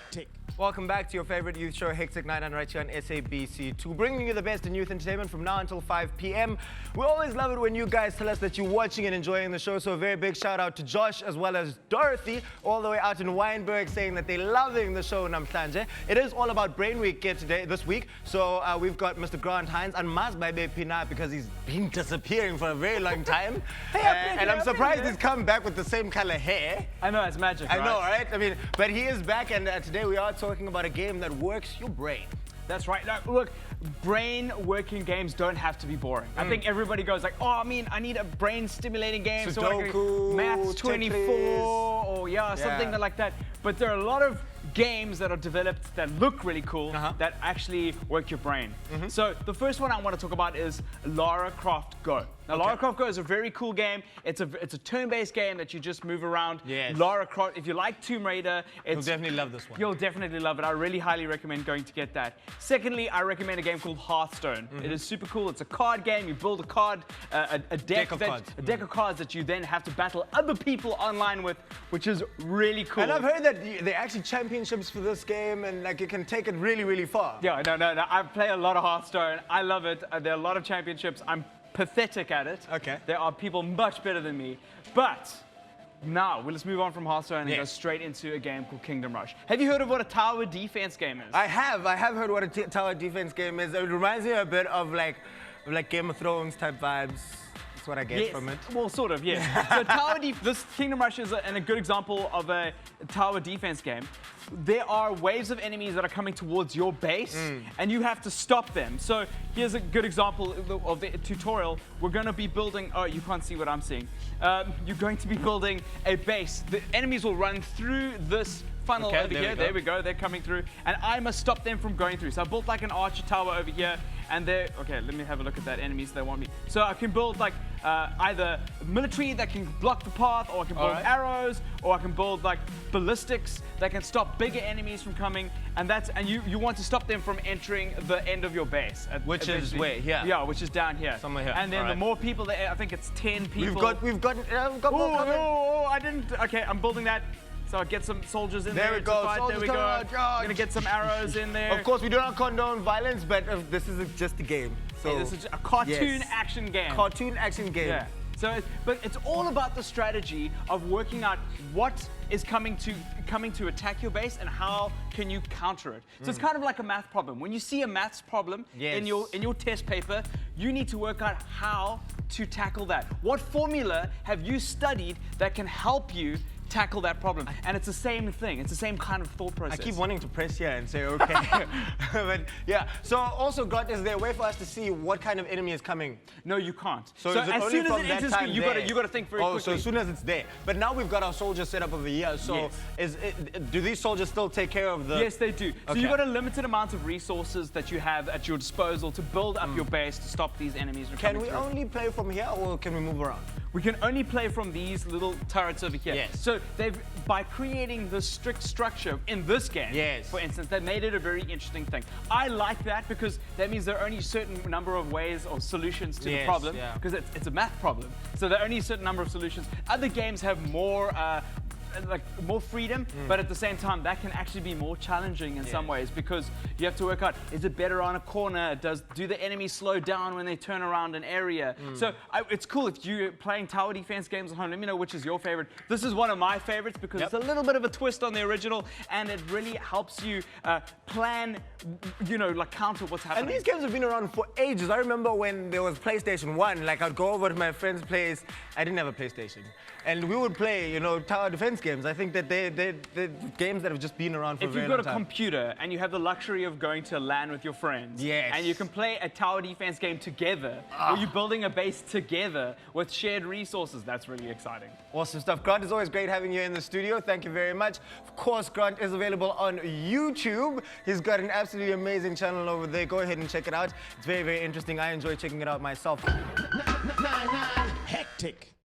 Hectic. Welcome back to your favorite youth show, Hectic Night on right here on SABC2, bringing you the best in youth entertainment from now until 5 p.m. We always love it when you guys tell us that you're watching and enjoying the show, so a very big shout out to Josh as well as Dorothy, all the way out in Wynberg, saying that they're loving the show namhlanje. It is all about Brain Week here this week, so we've got Mr. Grant Hines and Mazbabe Pina because he's been disappearing for a very long time. And I'm surprised he's come back with the same color hair. I know, it's magic, I know, right? I mean, but he is back, and today we are talking about a game that works your brain. That's right. Now, look, brain working games don't have to be boring. I think everybody goes like, oh, I need a brain stimulating game. Sudoku, so Maths 24, or something like that. But there are a lot of games that are developed that look really cool that actually work your brain. So the first one I want to talk about is Lara Croft Go. Now, Lara Croft Go is a very cool game. It's a turn-based game that you just move around. Yes. Lara Croft, if you like Tomb Raider, You'll definitely love this one. You'll definitely love it. I really highly recommend going to get that. Secondly, I recommend a game called Hearthstone. It is super cool. It's a card game. You build a card, a deck of cards that you then have to battle other people online with, which is really cool. And I've heard that there are actually championships for this game, and like you can take it really, really far. Yeah, no. I play a lot of Hearthstone. I love it. There are a lot of championships. I'm pathetic at it. Okay. There are people much better than me. But now, let's move on from Hearthstone and go straight into a game called Kingdom Rush. Have you heard of what a tower defense game is? I have heard what a tower defense game is. It reminds me a bit of like Game of Thrones type vibes. That's what I get from it. Well, sort of, yes. So this Kingdom Rush is a good example of a tower defense game. There are waves of enemies that are coming towards your base, and you have to stop them. So here's a good example of the tutorial. We're going to be building, oh, you can't see what I'm seeing. You're going to be building a base. The enemies will run through this funnel over here. There we go. They're coming through, and I must stop them from going through. So I built like an archer tower over here, and they're okay. Let me have a look at that. Enemies that want me. So I can build like either military that can block the path, or I can build arrows, or I can build like ballistics that can stop bigger enemies from coming. And you want to stop them from entering the end of your base, which is where here. Yeah, which is down here. Somewhere here. And then the more people that I think it's 10 people. We've got more coming. Oh, I didn't. Okay, I'm building that. So I'll get some soldiers in there. There we go. There we go. I'm gonna get some arrows in there. Of course, we do not condone violence, but this is just a game. So this is a cartoon action game. Cartoon action game. Yeah. So, but it's all about the strategy of working out what is coming to attack your base and how can you counter it. So it's kind of like a math problem. When you see a maths problem in your test paper, you need to work out how to tackle that. What formula have you studied that can help you tackle that problem? And it's the same thing. It's the same kind of thought process. I keep wanting to press here and say, okay. But yeah, so also, Grant, is there a way for us to see what kind of enemy is coming? No, you can't. So as soon as it enters screen, you got to think very quickly. So as soon as it's there. But now we've got our soldiers set up over here. So do these soldiers still take care of the... Yes, they do. So you've got a limited amount of resources that you have at your disposal to build up your base to stop these enemies from coming through. Can we only play from here, or can we move around? We can only play from these little turrets over here. Yes. So by creating this strict structure in this game, for instance, they made it a very interesting thing. I like that because that means there are only a certain number of ways or solutions to the problem, because it's a math problem. So there are only a certain number of solutions. Other games have more freedom, but at the same time that can actually be more challenging in some ways, because you have to work out, is it better on a corner? Do the enemies slow down when they turn around an area? So it's cool if you're playing tower defense games at home. Let me know which is your favorite. This is one of my favorites because it's a little bit of a twist on the original, and it really helps you plan, like counter what's happening. And these games have been around for ages. I remember when there was PlayStation 1, like I'd go over to my friend's place. I didn't have a PlayStation. And we would play, tower defense games. I think that they're games that have just been around for a very long time. If you've got a computer and you have the luxury of going to LAN with your friends, and you can play a tower defense game together, or you're building a base together with shared resources, that's really exciting. Awesome stuff. Grant, it's always great having you in the studio. Thank you very much. Of course, Grant is available on YouTube. He's got an absolutely amazing channel over there. Go ahead and check it out. It's very, very interesting. I enjoy checking it out myself. Hectic.